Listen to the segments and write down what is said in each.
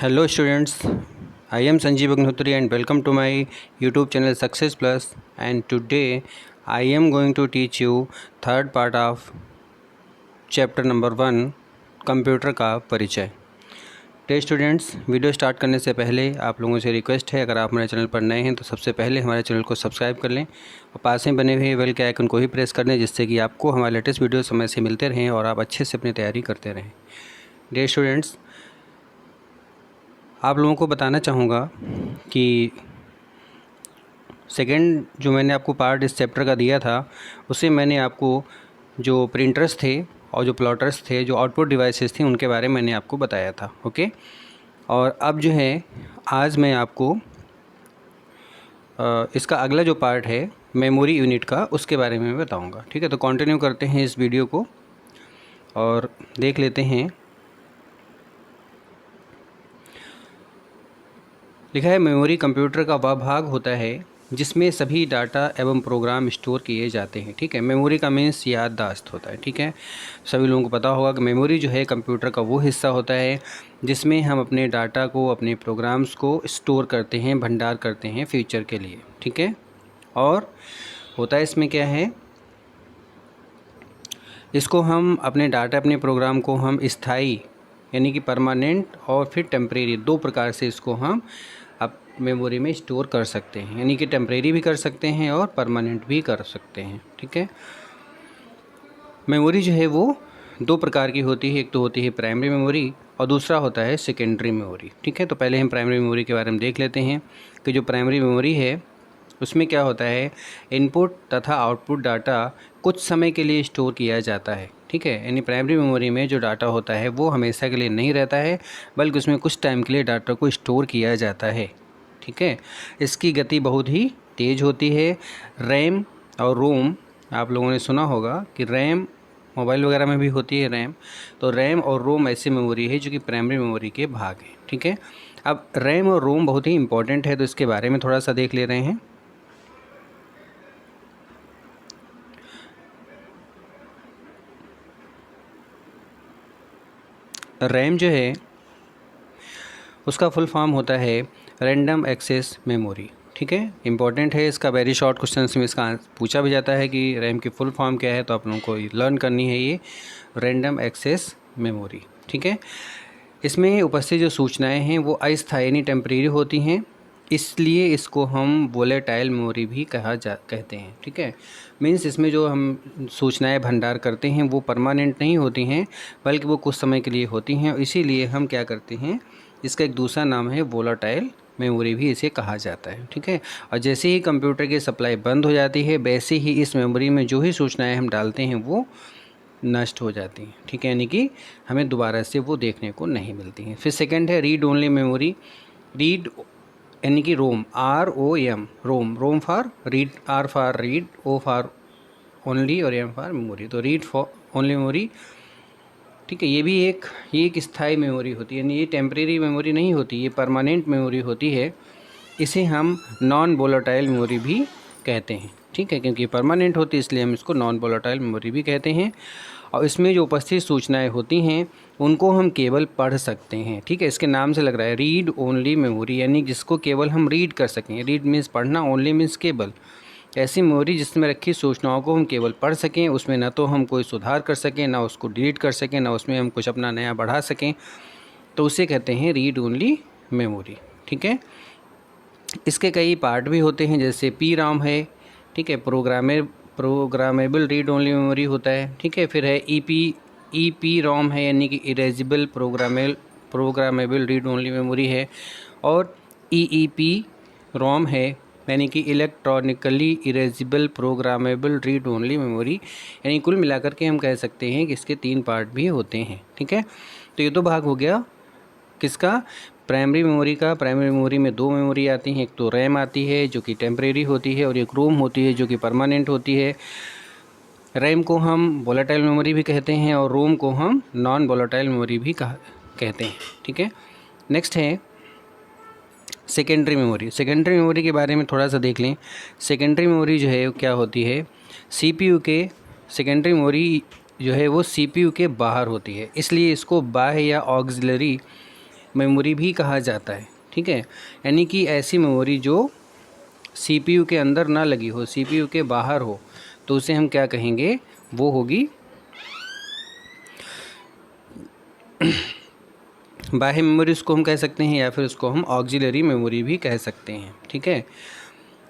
Hello students, I am Sanjeev Agnihotri and welcome to my YouTube channel Success Plus, and today I am going to teach you third part of chapter number 1 computer का परिचय। तो students, video start करने से पहले आप लोगों से request है, अगर आप हमारे चैनल पर नए हैं तो सबसे पहले हमारे चैनल को सब्सक्राइब कर लें और पास में बने हुए बेल के आइकन को ही प्रेस कर लें, जिससे कि आपको हमारे लेटेस्ट वीडियो समय से मिलते रहें और आप अच्छे से अपनी तैयारी करते रहें। डियर स्टूडेंट्स, आप लोगों को बताना चाहूँगा कि सेकंड जो मैंने आपको पार्ट इस चैप्टर का दिया था, उससे मैंने आपको जो प्रिंटर्स थे और जो प्लॉटर्स थे, जो आउटपुट डिवाइसेस थी, उनके बारे में मैंने आपको बताया था। ओके, और अब जो है आज मैं आपको इसका अगला जो पार्ट है मेमोरी यूनिट का, उसके बारे में बताऊँगा। ठीक है, तो कंटिन्यू करते हैं इस वीडियो को और देख लेते हैं। लिखा है, मेमोरी कंप्यूटर का वह भाग होता है जिसमें सभी डाटा एवं प्रोग्राम स्टोर किए जाते हैं। ठीक है, मेमोरी का मीन्स याददाश्त होता है। ठीक है, सभी लोगों को पता होगा कि मेमोरी जो है कंप्यूटर का वो हिस्सा होता है जिसमें हम अपने डाटा को, अपने प्रोग्राम्स को स्टोर करते हैं, भंडार करते हैं फ्यूचर के लिए। ठीक है, और होता है इसमें क्या है, इसको हम अपने डाटा, अपने प्रोग्राम को हम स्थायी यानी कि परमानेंट और फिर टेम्परेरी, दो प्रकार से इसको हम अब मेमोरी में स्टोर कर सकते हैं। यानी कि टेम्परेरी भी कर सकते हैं और परमानेंट भी कर सकते हैं। ठीक है, मेमोरी जो है वो दो प्रकार की होती है, एक तो होती है प्राइमरी मेमोरी और दूसरा होता है सेकेंडरी मेमोरी। ठीक है, तो पहले हम प्राइमरी मेमोरी के बारे में देख लेते हैं कि जो प्राइमरी मेमोरी है उसमें क्या होता है, इनपुट तथा आउटपुट डाटा कुछ समय के लिए स्टोर किया जाता है। ठीक है, यानी प्राइमरी मेमोरी में जो डाटा होता है वो हमेशा के लिए नहीं रहता है, बल्कि उसमें कुछ टाइम के लिए डाटा को स्टोर किया जाता है। ठीक है, इसकी गति बहुत ही तेज़ होती है। रैम और रोम, आप लोगों ने सुना होगा कि रैम मोबाइल वगैरह में भी होती है रैम, तो रैम और रोम ऐसी मेमोरी है जो कि प्राइमरी मेमोरी के भाग हैं। ठीक है, अब रैम और रोम बहुत ही इंपॉर्टेंट है, तो इसके बारे में थोड़ा सा देख ले रहे हैं। रैम जो है उसका फुल फॉर्म होता है रैंडम एक्सेस मेमोरी। ठीक है, इंपॉर्टेंट है, इसका वेरी शॉर्ट क्वेश्चन में इसका पूछा भी जाता है कि रैम की फुल फॉर्म क्या है, तो आप लोगों को लर्न करनी है ये रैंडम एक्सेस मेमोरी। ठीक है, इसमें उपस्थित जो सूचनाएं हैं वो अस्थायी यानी टेम्परेरी होती हैं, इसलिए इसको हम वोलेटाइल मेमोरी भी कहते हैं। ठीक है, मीन्स इसमें जो हम सूचनाएं भंडार करते हैं वो परमानेंट नहीं होती हैं, बल्कि वो कुछ समय के लिए होती हैं, और इसीलिए हम क्या करते हैं, इसका एक दूसरा नाम है वोलेटाइल मेमोरी भी इसे कहा जाता है। ठीक है, और जैसे ही कंप्यूटर की सप्लाई बंद हो जाती है, वैसे ही इस मेमोरी में जो ही सूचनाएँ हम डालते हैं वो नष्ट हो जाती हैं। ठीक है, यानी कि हमें दोबारा से वो देखने को नहीं मिलती हैं। फिर सेकंड है रीड ओनली मेमोरी। रीड यानी कि ROM, ROM, ROM, ROM for read, R for read, O for only और M फॉर मेमोरी, तो रीड फॉर ओनली मेमोरी। ठीक है, ये एक स्थायी मेमोरी होती है, यानी ये टेम्परेरी मेमोरी नहीं होती, ये परमानेंट मेमोरी होती है। इसे हम नॉन वोलेटाइल मेमोरी भी कहते हैं। ठीक है, क्योंकि परमानेंट होती है इसलिए हम इसको नॉन वोलेटाइल मेमोरी भी कहते हैं, और इसमें जो उपस्थित सूचनाएं होती हैं उनको हम केवल पढ़ सकते हैं। ठीक है, इसके नाम से लग रहा है रीड ओनली मेमोरी, यानी जिसको केवल हम रीड कर सकें। रीड मीन्स पढ़ना, ओनली मीन्स केवल। ऐसी मेमोरी जिसमें रखी सूचनाओं को हम केवल पढ़ सकें, उसमें ना तो हम कोई सुधार कर सकें, ना उसको डिलीट कर सकें, ना उसमें हम कुछ अपना नया बढ़ा सकें, तो उसे कहते हैं रीड ओनली मेमोरी। ठीक है, इसके कई पार्ट भी होते हैं, जैसे PROM है। ठीक है, प्रोग्रामेबल रीड ओनली मेमोरी होता है। ठीक है, फिर है EPROM है, यानी कि erasable programmable read only memory है, और EEPROM है, यानी कि electronically erasable programmable read only memory. यानी कुल मिलाकर के हम कह सकते हैं कि इसके 3 पार्ट भी होते हैं। ठीक है, तो ये तो भाग हो गया किसका, प्राइमरी मेमोरी का। प्राइमरी मेमोरी में 2 मेमोरी आती हैं, एक तो रैम आती है जो कि टेम्परेरी होती है, और एक रोम होती है जो कि परमानेंट होती है। रैम को हम वोलेटाइल मेमोरी भी कहते हैं और रोम को हम नॉन वोलेटाइल मेमोरी भी कहते हैं। ठीक है, नेक्स्ट है सेकेंडरी मेमोरी। सेकेंडरी मेमोरी के बारे में थोड़ा सा देख लें। सेकेंडरी मेमोरी जो है क्या होती है, CPU के, सेकेंडरी मेमोरी जो है वो CPU के बाहर होती है, इसलिए इसको बाह्य या ऑक्सिलरी मेमोरी भी कहा जाता है, ठीक है। यानी कि ऐसी मेमोरी जो सीपीयू के अंदर ना लगी हो, सीपीयू के बाहर हो, तो उसे हम क्या कहेंगे, वो होगी बाह्य मेमोरी उसको हम कह सकते हैं, या फिर उसको हम ऑक्सिलरी मेमोरी भी कह सकते हैं, ठीक है।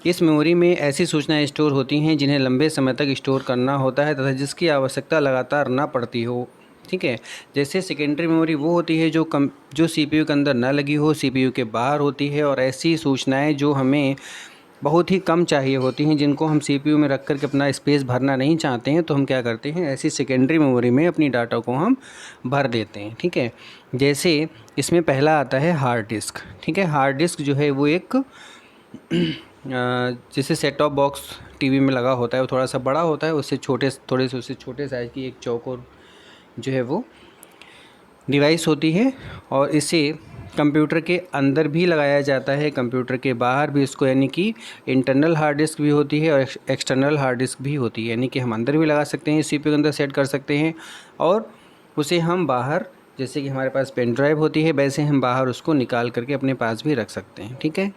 इस मेमोरी में ऐसी सूचनाएं स्टोर होती हैं जिन्हें लंबे समय तक स्टोर करना होता है तथा जिसकी आवश्यकता लगातार ना पड़ती हो, ठीक है। जैसे सेकेंडरी मेमोरी वो होती है जो सीपीयू के अंदर ना लगी हो, सीपीयू के बाहर होती है, और ऐसी सूचनाएं जो हमें बहुत ही कम चाहिए होती हैं, जिनको हम सीपीयू में रख कर के अपना स्पेस भरना नहीं चाहते हैं, तो हम क्या करते हैं, ऐसी सेकेंडरी मेमोरी में अपनी डाटा को हम भर देते हैं, ठीक है। जैसे इसमें पहला आता है हार्ड डिस्क, ठीक है। हार्ड डिस्क जो है वो एक जैसे सेट टॉप बॉक्स टीवी में लगा होता है, वो थोड़ा सा बड़ा होता है, उससे थोड़े से उससे छोटे साइज़ की एक चौकोर जो है वो डिवाइस होती है, और इसे कंप्यूटर के अंदर भी लगाया जाता है, कंप्यूटर के बाहर भी इसको, यानी कि इंटरनल हार्ड डिस्क भी होती है और एक्सटर्नल हार्ड डिस्क भी होती है, यानी कि हम अंदर भी लगा सकते हैं, सीपीयू के अंदर सेट कर सकते हैं, और उसे हम बाहर, जैसे कि हमारे पास पेन ड्राइव होती है, वैसे हम बाहर उसको निकाल करके अपने पास भी रख सकते हैं, ठीक है।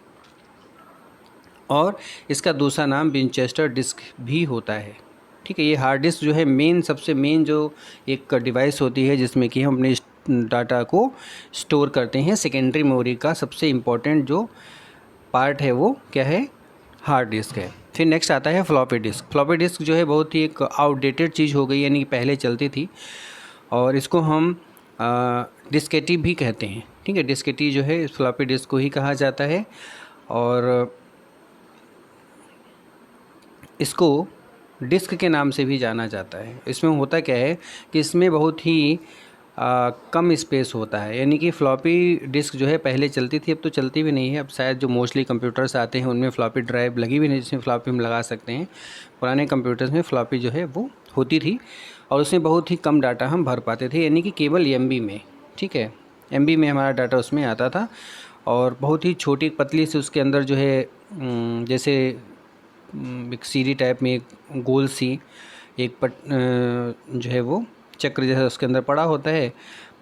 और इसका दूसरा नाम विंचेस्टर डिस्क भी होता है, ठीक है। ये हार्ड डिस्क जो है सबसे मेन जो एक डिवाइस होती है जिसमें कि हम अपने डाटा को स्टोर करते हैं। सेकेंडरी मेमोरी का सबसे इम्पोर्टेंट जो पार्ट है वो क्या है, हार्ड डिस्क है। फिर नेक्स्ट आता है फ्लॉपी डिस्क। फ्लॉपी डिस्क जो है बहुत ही एक आउटडेटेड चीज़ हो गई, यानी कि पहले चलती थी, और इसको हम डिस्केटी भी कहते हैं, ठीक है। डिस्केटी जो है फ्लॉपी डिस्क को ही कहा जाता है, और इसको डिस्क के नाम से भी जाना जाता है। इसमें होता क्या है कि इसमें बहुत ही कम स्पेस होता है, यानी कि फ्लॉपी डिस्क जो है पहले चलती थी, अब तो चलती भी नहीं है। अब शायद जो मोस्टली कंप्यूटर्स आते हैं उनमें फ्लॉपी ड्राइव लगी भी नहीं जिसमें फ्लॉपी हम लगा सकते हैं। पुराने कंप्यूटर्स में फ्लॉपी जो है वो होती थी, और उसमें बहुत ही कम डाटा हम भर पाते थे, यानी कि केवल एमबी में, ठीक है, एमबी में हमारा डाटा उसमें आता था, और बहुत ही छोटी पतली से उसके अंदर जो है जैसे एक सीढ़ी टाइप में एक गोल सी एक जो है वो चक्र जैसा उसके अंदर पड़ा होता है,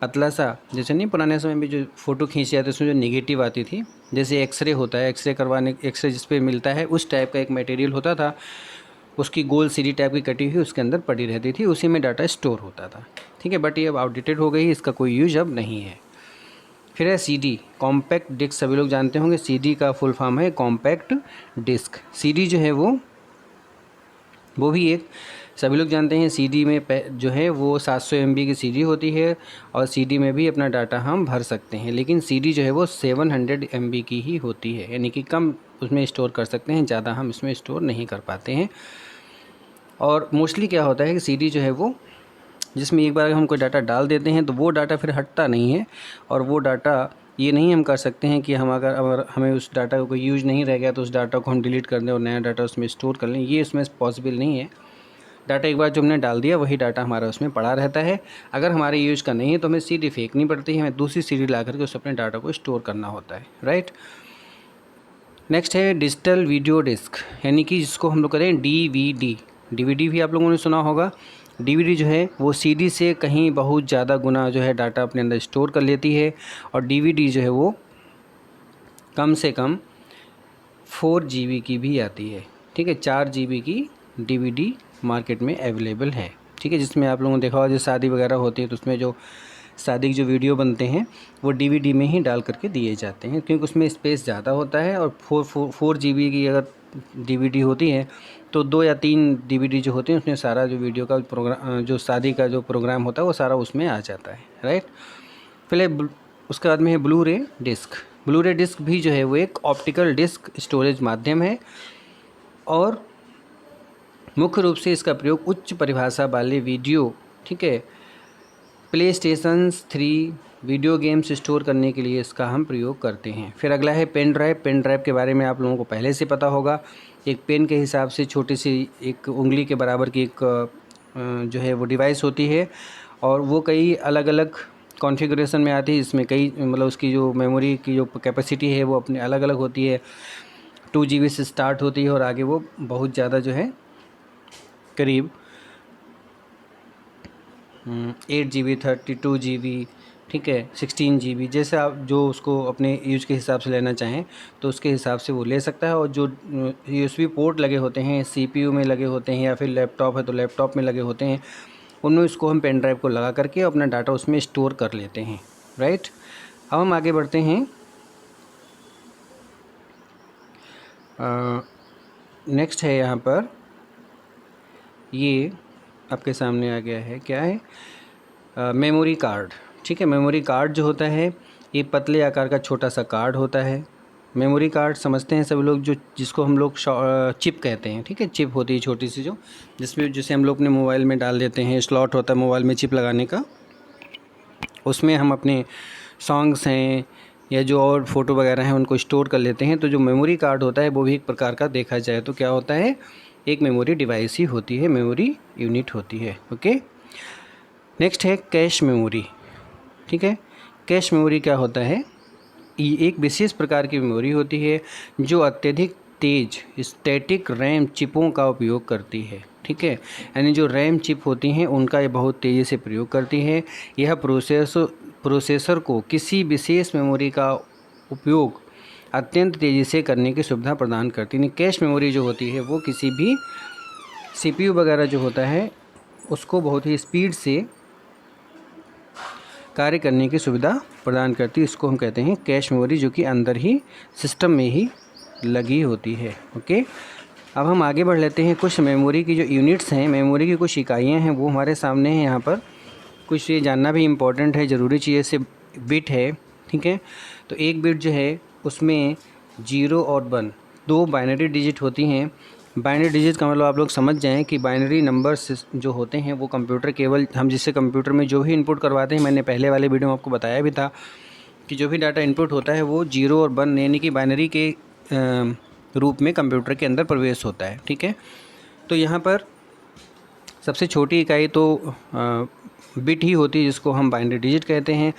पतला सा, जैसे नहीं पुराने समय में जो फ़ोटो खींची जाती है उसमें जो नेगेटिव आती थी, जैसे एक्सरे होता है, एक्सरे जिस पे मिलता है उस टाइप का एक मटेरियल होता था, उसकी गोल सीढ़ी टाइप की कटी हुई उसके अंदर पड़ी रहती थी, उसी में डाटा स्टोर होता था, ठीक है। बट ये अब आउटडेटेड हो गई, इसका कोई यूज अब नहीं है। फिर है सीडी, कॉम्पैक्ट डिस्क, सभी लोग जानते होंगे सीडी का फुल फॉर्म है कॉम्पैक्ट डिस्क। सीडी जो है वो भी एक सभी लोग जानते हैं, सीडी में जो है वो 700 MB की सीडी होती है, और सीडी में भी अपना डाटा हम भर सकते हैं, लेकिन सीडी जो है वो 700 MB की ही होती है, यानी कि कम उसमें स्टोर कर सकते हैं, ज़्यादा हम इसमें स्टोर नहीं कर पाते हैं। और मोस्टली क्या होता है कि सीडी जो है वो जिसमें एक बार हम कोई डाटा डाल देते हैं तो वो डाटा फिर हटता नहीं है, और वो डाटा ये नहीं हम कर सकते हैं कि हम अगर हमें उस डाटा का कोई यूज नहीं रह गया तो उस डाटा को हम डिलीट कर दें और नया डाटा उसमें स्टोर कर लें, ये उसमें पॉसिबल नहीं है। डाटा एक बार जो हमने डाल दिया वही डाटा हमारा उसमें पड़ा रहता है। अगर हमारे यूज का नहीं है तो हमें सीडी फेंकनी पड़ती है, हमें दूसरी सीडी ला करके उस अपने डाटा को स्टोर करना होता है, राइट। नेक्स्ट है डिजिटल वीडियो डिस्क, यानी कि जिसको हम लोग करें डीवीडी। डीवीडी भी आप लोगों ने सुना होगा। डीवीडी जो है वो सीडी से कहीं बहुत ज़्यादा गुना जो है डाटा अपने अंदर स्टोर कर लेती है, और डीवीडी जो है वो कम से कम 4 GB की भी आती है, ठीक है। 4 GB की डीवीडी मार्केट में अवेलेबल है, ठीक है। जिसमें आप लोगों ने देखा होगा जो शादी वगैरह होती है तो उसमें जो शादी के जो वीडियो बनते हैं वो डीवीडी में ही डाल करके दिए जाते हैं, क्योंकि उसमें स्पेस ज़्यादा होता है, और 4 GB की अगर डीवीडी होती है तो 2 या 3 डीवीडी जो होती हैं उसमें सारा जो वीडियो का प्रोग्राम, जो शादी का जो प्रोग्राम होता है वो सारा उसमें आ जाता है, राइट। फिर उसके बाद में है ब्लू रे डिस्क। ब्लू रे डिस्क भी जो है वो एक ऑप्टिकल डिस्क स्टोरेज माध्यम है, और मुख्य रूप से इसका प्रयोग उच्च परिभाषा वाले वीडियो, ठीक है, play station 3 video games store करने के लिए इसका हम प्रयोग करते हैं। फिर अगला है पेन ड्राइव। पेन ड्राइव के बारे में आप लोगों को पहले से पता होगा, एक पेन के हिसाब से छोटी सी एक उंगली के बराबर की एक जो है वो डिवाइस होती है, और वो कई अलग अलग कॉन्फ़िगरेशन में आती है, इसमें कई मतलब उसकी जो मेमोरी की जो कैपेसिटी है वो अपने अलग अलग होती है। 2 GB से स्टार्ट होती है और आगे वो बहुत ज़्यादा जो है करीब 8 GB 32 GB ठीक है, 16 GB, जैसे आप जो उसको अपने यूज के हिसाब से लेना चाहें तो उसके हिसाब से वो ले सकता है। और जो USB पोर्ट लगे होते हैं CPU में लगे होते हैं, या फिर लैपटॉप है तो लैपटॉप में लगे होते हैं, उनमें उसको हम पेन ड्राइव को लगा करके अपना डाटा उसमें स्टोर कर लेते हैं, राइट। अब हम आगे बढ़ते हैं। नेक्स्ट है यहाँ पर, ये आपके सामने आ गया है, क्या है, मेमोरी कार्ड। ठीक है, मेमोरी कार्ड जो होता है ये पतले आकार का छोटा सा कार्ड होता है। मेमोरी कार्ड समझते हैं सभी लोग, जो जिसको हम लोग चिप कहते हैं। ठीक है, चिप होती है छोटी सी, जो जिसे हम लोग अपने मोबाइल में डाल देते हैं, स्लॉट होता है मोबाइल में चिप लगाने का, उसमें हम अपने सॉन्ग्स हैं या जो और फ़ोटो वगैरह हैं उनको स्टोर कर लेते हैं। तो जो मेमोरी कार्ड होता है वो भी एक प्रकार का देखा जाए तो क्या होता है, एक मेमोरी डिवाइस ही होती है, मेमोरी यूनिट होती है। ओके, नेक्स्ट है कैश मेमोरी। ठीक है, कैश मेमोरी क्या होता है, ये एक विशेष प्रकार की मेमोरी होती है जो अत्यधिक तेज स्टैटिक रैम चिपों का उपयोग करती है। ठीक है, यानी जो रैम चिप होती हैं उनका ये बहुत तेज़ी से प्रयोग करती है। यह प्रोसेसर को किसी विशेष मेमोरी का उपयोग अत्यंत तेज़ी से करने की सुविधा प्रदान करती है। कैश मेमोरी जो होती है वो किसी भी CPU वगैरह जो होता है उसको बहुत ही स्पीड से कार्य करने की सुविधा प्रदान करती है। इसको हम कहते हैं कैश मेमोरी, जो कि अंदर ही सिस्टम में ही लगी होती है। ओके, अब हम आगे बढ़ लेते हैं। कुछ मेमोरी की जो यूनिट्स हैं, मेमोरी की कुछ इकाइयाँ हैं वो हमारे सामने हैं यहाँ पर। कुछ ये जानना भी इम्पोर्टेंट है, ज़रूरी चीज़ से बिट है। ठीक है, तो एक बिट जो है उसमें 0 और 1 दो बाइनरी डिजिट होती हैं। बाइनरी डिजिट का मतलब आप लोग समझ जाएं कि बाइनरी नंबर्स जो होते हैं वो कंप्यूटर, केवल हम जिससे कंप्यूटर में जो भी इनपुट करवाते हैं, मैंने पहले वाले वीडियो में आपको बताया भी था कि जो भी डाटा इनपुट होता है वो 0 और 1 यानी कि बाइनरी के रूप में कंप्यूटर के अंदर प्रवेश होता है। ठीक है, तो यहाँ पर सबसे छोटी इकाई तो बिट ही होती है जिसको हम बाइनरी डिजिट कहते हैं,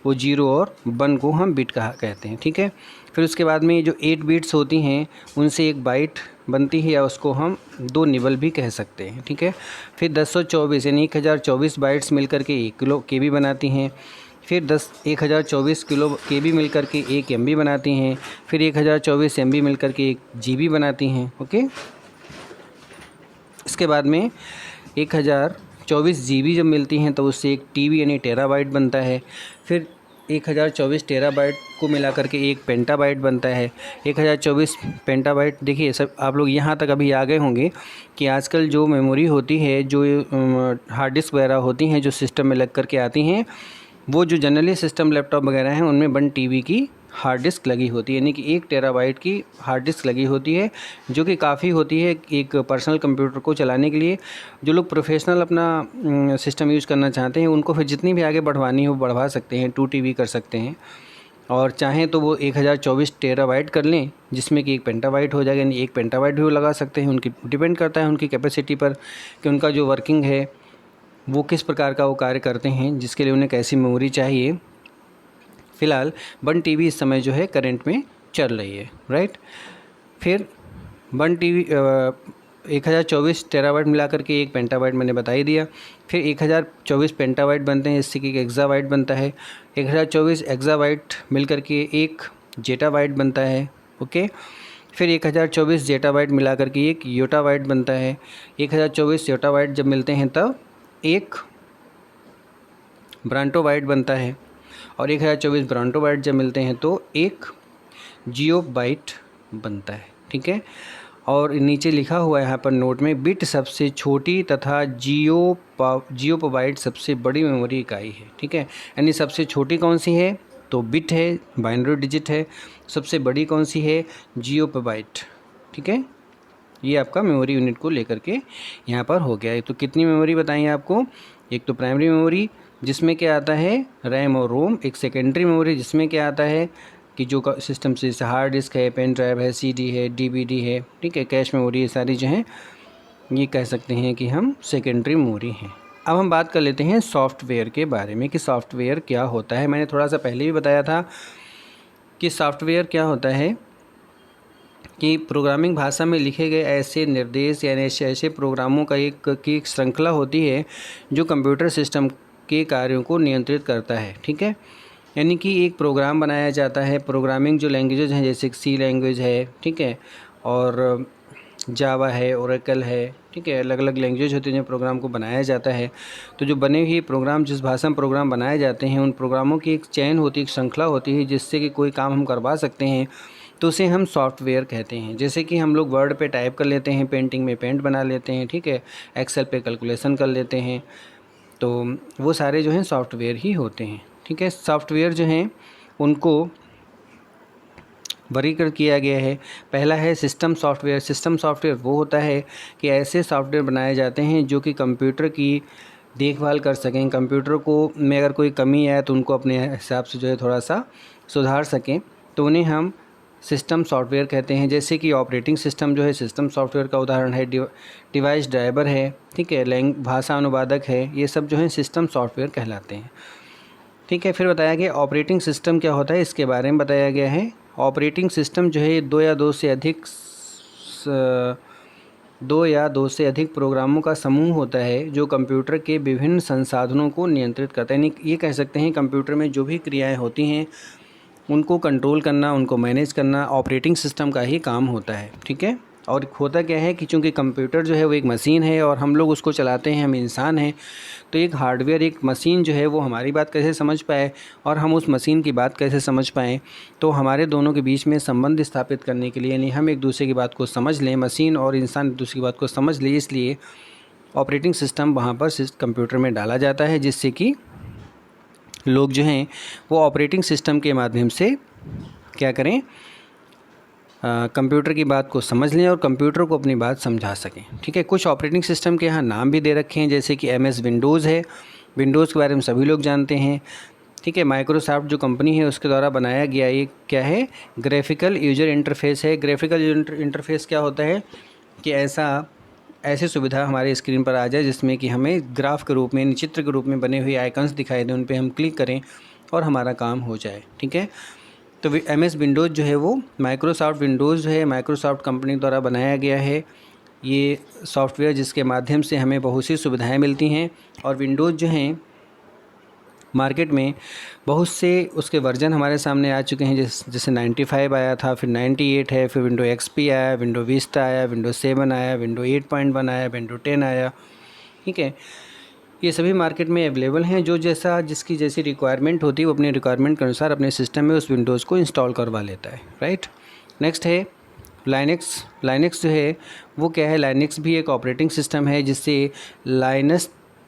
वो 0 और 1 को हम बिट कहते हैं। ठीक है, फिर उसके बाद में जो 8 बिट्स होती हैं उनसे एक बाइट बनती है, या उसको हम 2 निबल भी कह सकते हैं। ठीक है, फिर 1024 यानी 1024 बाइट्स मिलकर के 1 किलो KB बनाती हैं। फिर 1024 किलो KB मिलकर के 1 MB बनाती हैं। फिर 1024 MB मिलकर के 1 GB बनाती हैं। ओके, इसके बाद में 1024 GB जब मिलती हैं तो उससे एक TB यानी टेराबाइट बनता है। फिर 1024 टेराबाइट को मिला करके एक पेंटाबाइट बनता है। 1024 पेंटाबाइट, देखिए सब आप लोग यहाँ तक अभी आ गए होंगे कि आजकल जो मेमोरी होती है, जो हार्ड डिस्क वगैरह होती हैं जो सिस्टम में लग करके आती हैं, वो जो जनरली सिस्टम लैपटॉप वगैरह हैं उनमें 1 TB की हार्ड डिस्क लगी होती है, यानी कि 1 टेराबाइट की हार्ड डिस्क लगी होती है, जो कि काफ़ी होती है एक पर्सनल कंप्यूटर को चलाने के लिए। जो लोग प्रोफेशनल अपना सिस्टम यूज़ करना चाहते हैं उनको फिर जितनी भी आगे बढ़वानी हो बढ़वा सकते हैं, 2 TB कर सकते हैं, और चाहें तो वो 1024 टेराबाइट कर लें जिसमें कि 1 पेंटाबाइट हो जाएगा, यानी 1 पेंटाबाइट भी वो लगा सकते हैं। उनकी डिपेंड करता है उनकी कैपेसिटी पर कि उनका जो वर्किंग है वो किस प्रकार का वो कार्य करते हैं, जिसके लिए उन्हें कैसी मेमोरी चाहिए। फ़िलहाल 1 TB इस समय जो है करंट में चल रही है, राइट। फिर 1 TB 1024 टेराबाइट मिला करके 1 पेंटाबाइट मैंने बता ही दिया। फिर 1024 पेंटाबाइट बनते हैं, इससे कि 1 एक्साबाइट बनता है। 1024 एक्साबाइट मिल करके 1 जेटाबाइट बनता है। ओके, फिर 1024 जेटाबाइट मिला करके 1 योटाबाइट बनता है। 1024 योटाबाइट जब मिलते हैं तब 1 ब्रांटोबाइट बनता है, और 1024 ब्रांटोबाइट जब मिलते हैं तो 1 जियोबाइट बनता है। ठीक है, और नीचे लिखा हुआ है यहाँ पर नोट में, बिट सबसे छोटी तथा जियोबाइट सबसे बड़ी मेमोरी इकाई है। ठीक है, यानी सबसे छोटी कौन सी है तो बिट है, बाइनरी डिजिट है। सबसे बड़ी कौन सी है, जियोबाइट। ठीक है, ये आपका मेमोरी यूनिट को लेकर के यहाँ पर हो गया है। तो कितनी मेमोरी बताइए आपको, एक तो प्राइमरी मेमोरी जिसमें क्या आता है रैम और रोम, एक सेकेंडरी मेमोरी जिसमें क्या आता है कि जो सिस्टम से जैसे हार्ड डिस्क है, पेन ड्राइव है, CD है, DVD है। ठीक है, कैश मेमोरी, ये सारी जो हैं ये कह सकते हैं कि हम सेकेंडरी मेमोरी हैं। अब हम बात कर लेते हैं सॉफ्टवेयर के बारे में कि सॉफ्टवेयर क्या होता है। मैंने थोड़ा सा पहले भी बताया था कि सॉफ्टवेयर क्या होता है कि प्रोग्रामिंग भाषा में लिखे गए ऐसे निर्देश यानी ऐसे प्रोग्रामों का एक श्रृंखला होती है जो कंप्यूटर सिस्टम के कार्यों को नियंत्रित करता है। ठीक है, यानी कि एक प्रोग्राम बनाया जाता है। प्रोग्रामिंग जो लैंग्वेजेज हैं जैसे सी लैंग्वेज है, ठीक है, और जावा है, ओरेकल है, ठीक है, अलग अलग लैंग्वेज होती हैं जो प्रोग्राम को बनाया जाता है। तो जो बने हुए प्रोग्राम, जिस भाषा में प्रोग्राम बनाए जाते हैं, उन प्रोग्रामों की एक चेन होती है, एक श्रृंखला होती है जिससे कि कोई काम हम करवा सकते हैं, तो उसे हम सॉफ्टवेयर कहते हैं। जैसे कि हम लोग वर्ड पे टाइप कर लेते हैं, पेंटिंग में पेंट बना लेते हैं, ठीक है, एक्सेल पे कैलकुलेशन कर लेते हैं, तो वो सारे जो हैं सॉफ्टवेयर ही होते हैं। ठीक है, सॉफ्टवेयर जो हैं उनको वर्गीकृत किया गया है। पहला है सिस्टम सॉफ्टवेयर। सिस्टम सॉफ्टवेयर वो होता है कि ऐसे सॉफ्टवेयर बनाए जाते हैं जो कि कंप्यूटर की देखभाल कर सकें, कंप्यूटर को में अगर कोई कमी आए तो उनको अपने हिसाब से जो है थोड़ा सा सुधार सकें, तो उन्हें हम सिस्टम सॉफ्टवेयर कहते हैं। जैसे कि ऑपरेटिंग सिस्टम जो है सिस्टम सॉफ्टवेयर का उदाहरण है, डिवाइस ड्राइवर है, ठीक है, भाषा अनुवादक है, ये सब जो है सिस्टम सॉफ्टवेयर कहलाते हैं। ठीक है, फिर बताया गया ऑपरेटिंग सिस्टम क्या होता है, इसके बारे में बताया गया है। ऑपरेटिंग सिस्टम जो है दो या दो से अधिक प्रोग्रामों का समूह होता है जो कंप्यूटर के विभिन्न संसाधनों को नियंत्रित करता है। यानी ये कह सकते हैं कंप्यूटर में जो भी क्रियाएं होती हैं उनको कंट्रोल करना, उनको मैनेज करना ऑपरेटिंग सिस्टम का ही काम होता है। ठीक है, और होता क्या है कि चूँकि कंप्यूटर जो है वो एक मशीन है और हम लोग उसको चलाते हैं, हम इंसान हैं, तो एक हार्डवेयर, एक मशीन जो है वो हमारी बात कैसे समझ पाए और हम उस मशीन की बात कैसे समझ पाएँ, तो हमारे दोनों के बीच में संबंध स्थापित करने के लिए, यानी हम एक दूसरे की बात को समझ लें, मशीन और इंसान एक दूसरे की बात को समझ ले, इसलिए ऑपरेटिंग सिस्टम वहाँ पर कंप्यूटर में डाला जाता है, जिससे कि लोग जो हैं वो ऑपरेटिंग सिस्टम के माध्यम से क्या करें, कंप्यूटर की बात को समझ लें और कंप्यूटर को अपनी बात समझा सकें। ठीक है, कुछ ऑपरेटिंग सिस्टम के यहाँ नाम भी दे रखे हैं, जैसे कि MS विंडोज़ है, विंडोज़ के बारे में सभी लोग जानते हैं। ठीक है, माइक्रोसॉफ्ट जो कंपनी है उसके द्वारा बनाया गया ये क्या है, ग्राफिकल यूजर इंटरफेस है। ग्राफिकल यूजर इंटरफेस क्या होता है कि ऐसी सुविधा हमारे स्क्रीन पर आ जाए जिसमें कि हमें ग्राफ के रूप में, चित्र के रूप में बने हुए आइकन्स दिखाई दें, उन पर हम क्लिक करें और हमारा काम हो जाए। ठीक है, तो MS विंडोज़ जो है वो माइक्रोसॉफ्ट विंडोज़ है, माइक्रोसॉफ्ट कंपनी द्वारा बनाया गया है ये सॉफ्टवेयर, जिसके माध्यम से हमें बहुत सी सुविधाएं मिलती हैं। और विंडोज़ जो हैं मार्केट में बहुत से उसके वर्जन हमारे सामने आ चुके हैं, जैसे 95 आया था, फिर 98 है, फिर विंडो XP आया, विंडो विस्टा आया, विंडो 7 आया, विंडो 8.1 आया, विंडो 10 आया। ठीक है, ये सभी मार्केट में अवेलेबल हैं। जो जिसकी जैसी रिक्वायरमेंट होती है वो अपने रिक्वायरमेंट के अनुसार अपने सिस्टम में उस विंडोज़ को इंस्टॉल करवा लेता है। राइट, नेक्स्ट है लाइनक्स। लाइनक्स जो है वो क्या है, लाइनक्स भी एक ऑपरेटिंग सिस्टम है जिससे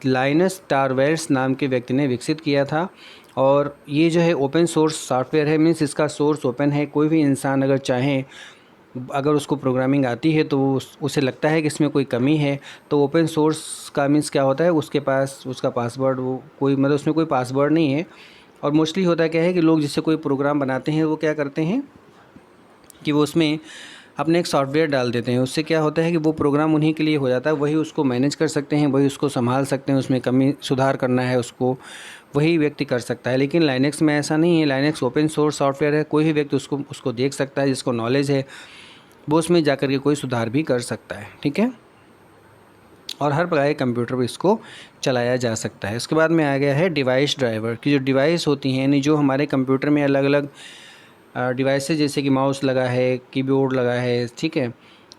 लाइनस टॉरवेल्ड्स नाम के व्यक्ति ने विकसित किया था। और ये जो है ओपन सोर्स सॉफ्टवेयर है, मीन्स इसका सोर्स ओपन है। कोई भी इंसान अगर चाहे, अगर उसको प्रोग्रामिंग आती है तो उसे लगता है कि इसमें कोई कमी है, तो ओपन सोर्स का मीन्स क्या होता है, उसके पास उसका पासवर्ड, वो कोई मतलब उसमें कोई पासवर्ड नहीं है। और मोस्टली होता क्या है कि लोग जिससे कोई प्रोग्राम बनाते हैं वो क्या करते हैं कि वो उसमें अपने एक सॉफ्टवेयर डाल देते हैं। उससे क्या होता है कि वो प्रोग्राम उन्हीं के लिए हो जाता है, वही उसको मैनेज कर सकते हैं, वही उसको संभाल सकते हैं, उसमें कमी सुधार करना है उसको वही व्यक्ति कर सकता है। लेकिन लाइनक्स में ऐसा नहीं है। लाइनक्स ओपन सोर्स सॉफ्टवेयर है, कोई भी व्यक्ति उसको देख सकता है, जिसको नॉलेज है वो उसमें जाकर के कोई सुधार भी कर सकता है। ठीक है, और हर प्रकार के कंप्यूटर पर इसको चलाया जा सकता है। उसके बाद में आ गया है डिवाइस ड्राइवर की। जो डिवाइस होती हैं, यानी जो हमारे कंप्यूटर में अलग अलग डिवाइसेस, जैसे कि माउस लगा है, कीबोर्ड लगा है, ठीक है,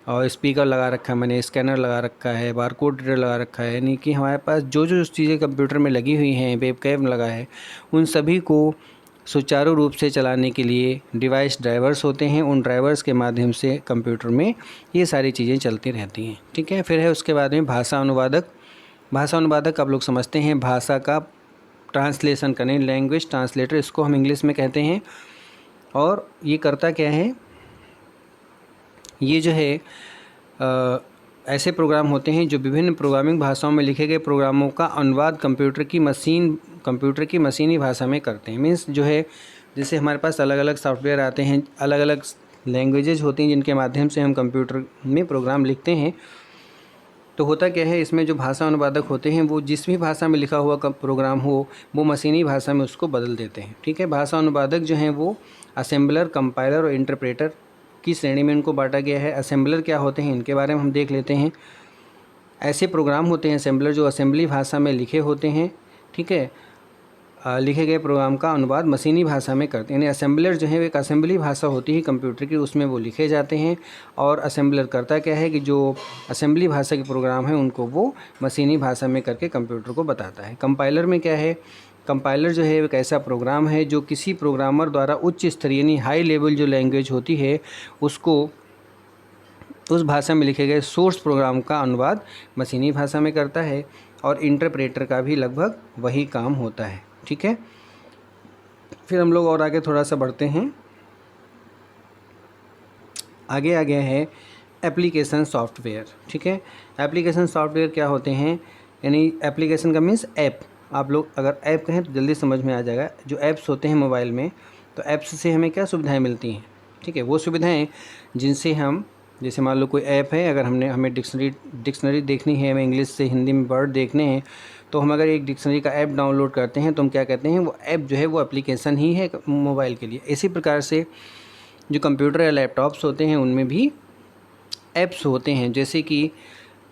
और स्पीकर लगा रखा है, मैंने स्कैनर लगा रखा है, बारकोड रीडर लगा रखा है, यानी कि हमारे पास जो जो चीज़ें कंप्यूटर में लगी हुई हैं, वेबकैम लगा है, उन सभी को सुचारू रूप से चलाने के लिए डिवाइस ड्राइवर्स होते हैं। उन ड्राइवर्स के माध्यम से कंप्यूटर में ये सारी चीज़ें चलती रहती हैं। ठीक है, फिर है उसके बाद में भाषा अनुवादक। भाषा अनुवादक आप लोग समझते हैं, भाषा का ट्रांसलेशन करने, लैंग्वेज ट्रांसलेटर इसको हम इंग्लिश में कहते हैं। और ये करता क्या है, ये जो है ऐसे प्रोग्राम होते हैं जो विभिन्न प्रोग्रामिंग भाषाओं में लिखे गए प्रोग्रामों का अनुवाद कंप्यूटर की मशीनी भाषा में करते हैं। मीन्स जो है, जैसे हमारे पास अलग अलग सॉफ्टवेयर आते हैं, अलग अलग लैंग्वेजेज होती हैं जिनके माध्यम से हम कंप्यूटर में प्रोग्राम लिखते हैं। तो होता क्या है, इसमें जो भाषा अनुवादक होते हैं वो जिस भी भाषा में लिखा हुआ प्रोग्राम हो वो मशीनी भाषा में उसको बदल देते हैं। ठीक है, भाषा अनुवादक जो हैं वो असेंबलर, कंपाइलर और इंटरप्रेटर की श्रेणी में इनको बांटा गया है। असेंबलर क्या होते हैं इनके बारे में हम देख लेते हैं। ऐसे प्रोग्राम होते हैं असेंबलर जो असेंबली भाषा में लिखे होते हैं। ठीक है, लिखे गए प्रोग्राम का अनुवाद मशीनी भाषा में करते हैं। यानी असेंबलर जो है एक असेंबली भाषा होती है कंप्यूटर की, उसमें वो लिखे जाते हैं। और असेंबलर करता क्या है कि जो असेंबली भाषा के प्रोग्राम हैं उनको वो मशीनी भाषा में करके कंप्यूटर को बताता है। कंपाइलर में क्या है, कंपाइलर जो है एक ऐसा प्रोग्राम है जो किसी प्रोग्रामर द्वारा उच्च स्तरीय यानी हाई लेवल जो लैंग्वेज होती है उसको उस भाषा में लिखे गए सोर्स प्रोग्राम का अनुवाद मशीनी भाषा में करता है। और इंटरप्रेटर का भी लगभग वही काम होता है। ठीक है, फिर हम लोग और आगे थोड़ा सा बढ़ते हैं। आगे आ गया है एप्लीकेशन सॉफ्टवेयर। ठीक है, एप्लीकेशन सॉफ्टवेयर क्या होते हैं, यानी एप्लीकेशन का मीन्स ऐप। आप लोग अगर ऐप कहें तो जल्दी समझ में आ जाएगा। जो ऐप्स होते हैं मोबाइल में, तो ऐप्स से हमें क्या सुविधाएं मिलती हैं। ठीक है, वो सुविधाएं जिनसे हम, जैसे मान लो कोई ऐप है, अगर हमें डिक्शनरी देखनी है, हमें इंग्लिश से हिंदी में वर्ड देखने हैं, तो हम अगर एक डिक्शनरी का ऐप डाउनलोड करते हैं तो हम क्या कहते हैं, वो ऐप जो है वो एप्लीकेशन ही है मोबाइल के लिए। इसी प्रकार से जो कंप्यूटर या लैपटॉप्स होते हैं उनमें भी ऐप्स होते हैं। जैसे कि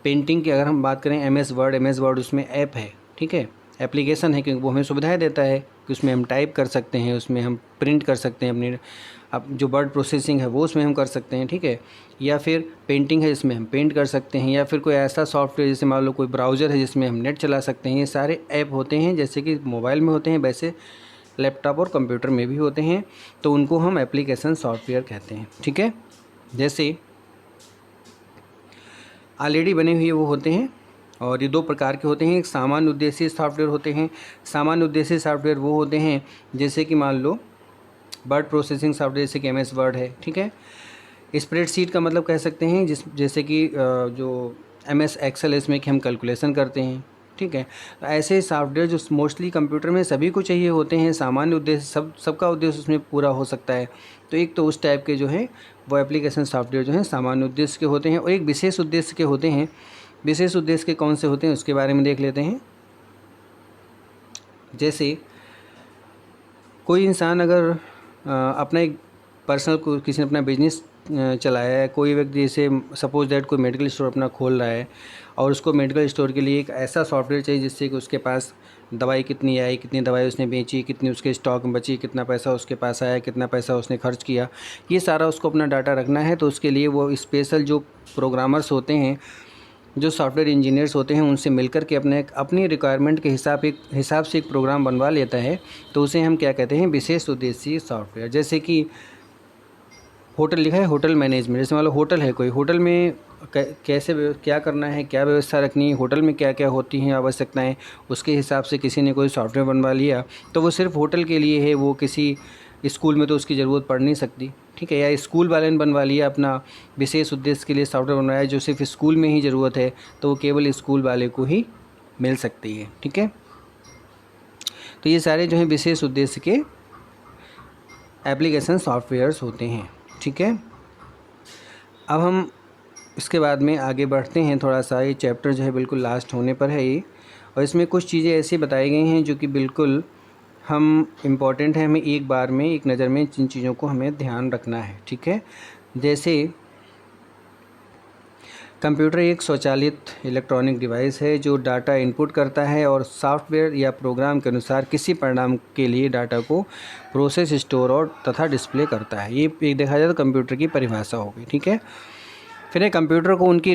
पेंटिंग की अगर हम बात करें, एमएस वर्ड उसमें ऐप है। ठीक है, एप्लीकेशन है क्योंकि वो हमें सुविधाएं देता है कि उसमें हम टाइप कर सकते हैं, उसमें हम प्रिंट कर सकते हैं अपने, अब जो वर्ड प्रोसेसिंग है वो उसमें हम कर सकते हैं। ठीक है, या फिर पेंटिंग है जिसमें हम पेंट कर सकते हैं, या फिर कोई ऐसा सॉफ्टवेयर जैसे मान लो कोई ब्राउज़र है जिसमें हम नेट चला सकते हैं। ये सारे ऐप होते हैं, जैसे कि मोबाइल में होते हैं वैसे लैपटॉप और कंप्यूटर में भी होते हैं, तो उनको हम एप्लीकेशन सॉफ्टवेयर कहते हैं। ठीक है, जैसे ऑलरेडी बने हुए वो होते हैं, और ये दो प्रकार के होते हैं। एक सामान्य उद्देश्य सॉफ्टवेयर होते हैं। सामान्य उद्देश्य सॉफ्टवेयर वो होते हैं जैसे कि मान लो वर्ड प्रोसेसिंग सॉफ्टवेयर, जैसे कि एमएस वर्ड है। ठीक है, स्प्रेडशीट का मतलब कह सकते हैं जैसे कि जो एमएस एक्सेल है, इसमें कि हम कैलकुलेशन करते हैं। ठीक है, तो ऐसे सॉफ्टवेयर जो मोस्टली कंप्यूटर में सभी को चाहिए होते हैं, सामान्य उद्देश्य सबका उद्देश्य उसमें पूरा हो सकता है। तो एक तो उस टाइप के जो है वो एप्लीकेशन सॉफ्टवेयर जो हैं सामान्य उद्देश्य के होते हैं, और एक विशेष उद्देश्य के होते हैं। विशेष उद्देश्य के कौन से होते हैं उसके बारे में देख लेते हैं। जैसे कोई इंसान अगर अपना एक पर्सनल किसी ने अपना बिजनेस चलाया है, कोई व्यक्ति जैसे सपोज दैट कोई मेडिकल स्टोर अपना खोल रहा है, और उसको मेडिकल स्टोर के लिए एक ऐसा सॉफ्टवेयर चाहिए जिससे कि उसके पास दवाई कितनी आई, कितनी दवाई उसने बेची, कितनी उसके स्टॉक में बची, कितना पैसा उसके पास आया, कितना पैसा उसने खर्च किया, ये सारा उसको अपना डाटा रखना है। तो उसके लिए वो स्पेशल जो प्रोग्रामर्स होते हैं, जो सॉफ्टवेयर इंजीनियर्स होते हैं, उनसे मिलकर के अपनी रिक्वायरमेंट के हिसाब से एक प्रोग्राम बनवा लेता है। तो उसे हम क्या कहते हैं, विशेष उद्देश्य सॉफ्टवेयर। जैसे कि होटल लिखा है, होटल मैनेजमेंट, जैसे मान लो होटल है कोई, होटल में कैसे क्या करना है, क्या व्यवस्था रखनी है, होटल में क्या क्या होती हैं आवश्यकताएं, उसके हिसाब से किसी ने कोई सॉफ्टवेयर बनवा लिया। तो वो सिर्फ होटल के लिए है, वो किसी स्कूल में तो उसकी ज़रूरत पड़ नहीं सकती। ठीक है, या स्कूल वाले ने बनवा लिया अपना विशेष उद्देश्य के लिए सॉफ्टवेयर बनवाया जो सिर्फ स्कूल में ही ज़रूरत है, तो वो केवल स्कूल वाले को ही मिल सकती है। ठीक है, तो ये सारे जो हैं विशेष उद्देश्य के एप्लीकेशन सॉफ्टवेयर्स होते हैं। ठीक है, अब हम इसके बाद में आगे बढ़ते हैं थोड़ा सा। ये चैप्टर जो है बिल्कुल लास्ट होने पर है ये, और इसमें कुछ चीज़ें ऐसी बताई गई हैं जो कि बिल्कुल हम इम्पॉर्टेंट है, हमें एक बार में एक नज़र में जिन चीज़ों को हमें ध्यान रखना है। ठीक है, जैसे कंप्यूटर एक स्वचालित इलेक्ट्रॉनिक डिवाइस है जो डाटा इनपुट करता है और सॉफ्टवेयर या प्रोग्राम के अनुसार किसी परिणाम के लिए डाटा को प्रोसेस, स्टोर और तथा डिस्प्ले करता है। ये एक देखा जाए तो कंप्यूटर की परिभाषा होगी। ठीक है, फिर कंप्यूटर को उनकी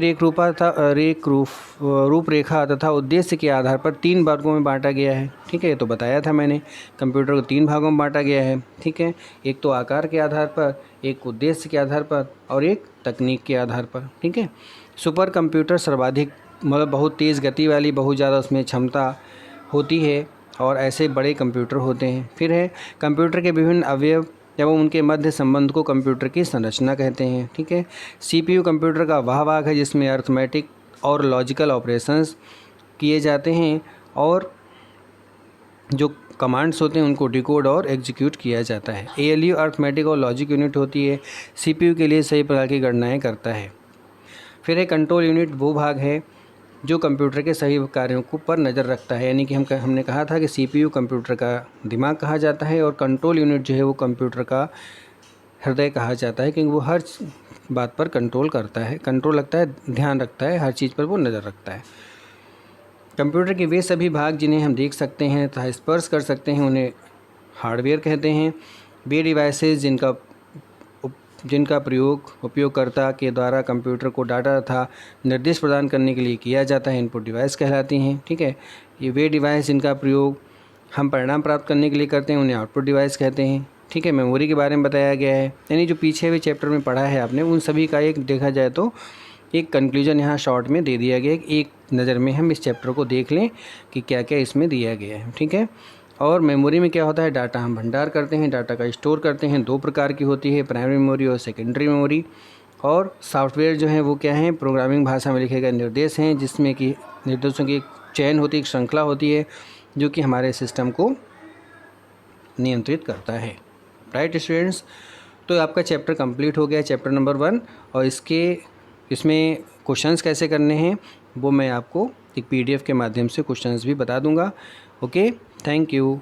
रूपरेखा तथा उद्देश्य के आधार पर 3 वर्गों में बांटा गया है। ठीक है, ये तो बताया था मैंने, कंप्यूटर को 3 भागों में बांटा गया है। ठीक है, एक तो आकार के आधार पर, एक उद्देश्य के आधार पर, और एक तकनीक के आधार पर। ठीक है, सुपर कंप्यूटर सर्वाधिक मतलब बहुत तेज़ गति वाली, बहुत ज़्यादा उसमें क्षमता होती है, और ऐसे बड़े कंप्यूटर होते हैं। फिर है कंप्यूटर के विभिन्न अवयव एवं उनके मध्य संबंध को कंप्यूटर की संरचना कहते हैं। ठीक है, सीपीयू कंप्यूटर का वह भाग है जिसमें अर्थमेटिक और लॉजिकल ऑपरेशंस किए जाते हैं, और जो कमांड्स होते हैं उनको डिकोड और एग्जीक्यूट किया जाता है। एएलयू अर्थमेटिक और लॉजिक यूनिट होती है, सीपीयू के लिए सही प्रकार की गणनाएँ करता है। फिर एक कंट्रोल यूनिट वो भाग है जो कंप्यूटर के सही कार्यों को पर नज़र रखता है, यानी कि हमने कहा था कि सीपीयू कंप्यूटर का दिमाग कहा जाता है, और कंट्रोल यूनिट जो है वो कंप्यूटर का हृदय कहा जाता है, क्योंकि वो हर बात पर कंट्रोल करता है, कंट्रोल रखता है, ध्यान रखता है, हर चीज़ पर वो नज़र रखता है। कंप्यूटर के वे सभी भाग जिन्हें हम देख सकते हैं तथा स्पर्श कर सकते हैं उन्हें हार्डवेयर कहते हैं। वे डिवाइसेस जिनका प्रयोग उपयोगकर्ता के द्वारा कंप्यूटर को डाटा तथा निर्देश प्रदान करने के लिए किया जाता है इनपुट डिवाइस कहलाती हैं। ठीक है, ये वे डिवाइस जिनका प्रयोग हम परिणाम प्राप्त करने के लिए करते हैं उन्हें आउटपुट डिवाइस कहते हैं। ठीक है, मेमोरी के बारे में बताया गया है, यानी जो पीछे हुए चैप्टर में पढ़ा है आपने उन सभी का एक देखा जाए तो एक कंक्लूजन यहाँ शॉर्ट में दे दिया गया है। एक नज़र में हम इस चैप्टर को देख लें कि क्या क्या इसमें दिया गया है। ठीक है, और मेमोरी में क्या होता है, डाटा हम भंडार करते हैं, डाटा का स्टोर करते हैं। दो प्रकार की होती है, प्राइमरी मेमोरी और सेकेंडरी मेमोरी। और सॉफ्टवेयर जो है वो क्या है, प्रोग्रामिंग भाषा में लिखे गए निर्देश हैं जिसमें कि निर्देशों की एक चैन होती है, एक श्रृंखला होती है जो कि हमारे सिस्टम को नियंत्रित करता है। राइट स्टूडेंट्स, तो आपका चैप्टर कंप्लीट हो गया, चैप्टर नंबर 1। और इसमें क्वेश्चंस कैसे करने हैं वो मैं आपको एक PDF के माध्यम से क्वेश्चंस भी बता दूंगा। Okay, thank you.